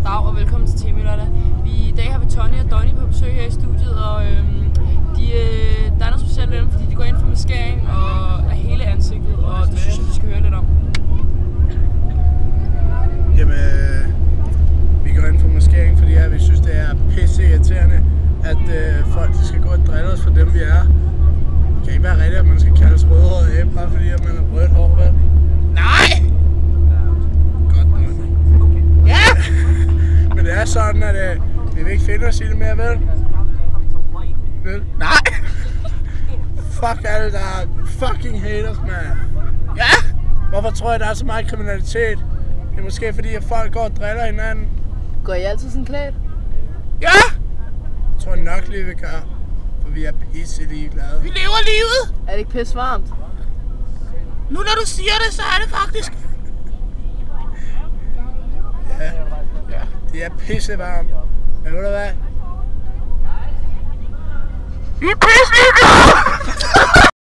Dag og velkommen til Temalørdag. I dag har vi Tony og Donny på besøg her i studiet, og der er noget specielt ved dem, fordi de går ind for maskering af hele ansigtet, og det synes jeg, vi skal høre lidt om. Jamen, vi går ind for maskering, fordi vi synes, det er pisse irriterende, at folk skal gå og drille os for dem, vi er. Det kan ikke være rigtigt, at man skal kalde os rødhåret af, bare fordi at man har rødt hår, vel? Nej! Godt nok. Ja! Men det er sådan, at vi vil ikke finde os i det mere, vel? Nej! Fuck alle, der er fucking haters, man. Ja! Hvorfor tror jeg, der er så meget kriminalitet? Det er måske fordi, at folk går og driller hinanden. Går I altid sådan klædt? Ja! Jeg tror nok lige, vi gør. For vi er pisse ligeglade. Vi lever livet! Er det ikke pisse varmt? Nu når du siger det, så er det faktisk. Ja, det er pisse varmt. Men ved du hvad? Vi er pisse ligeglade!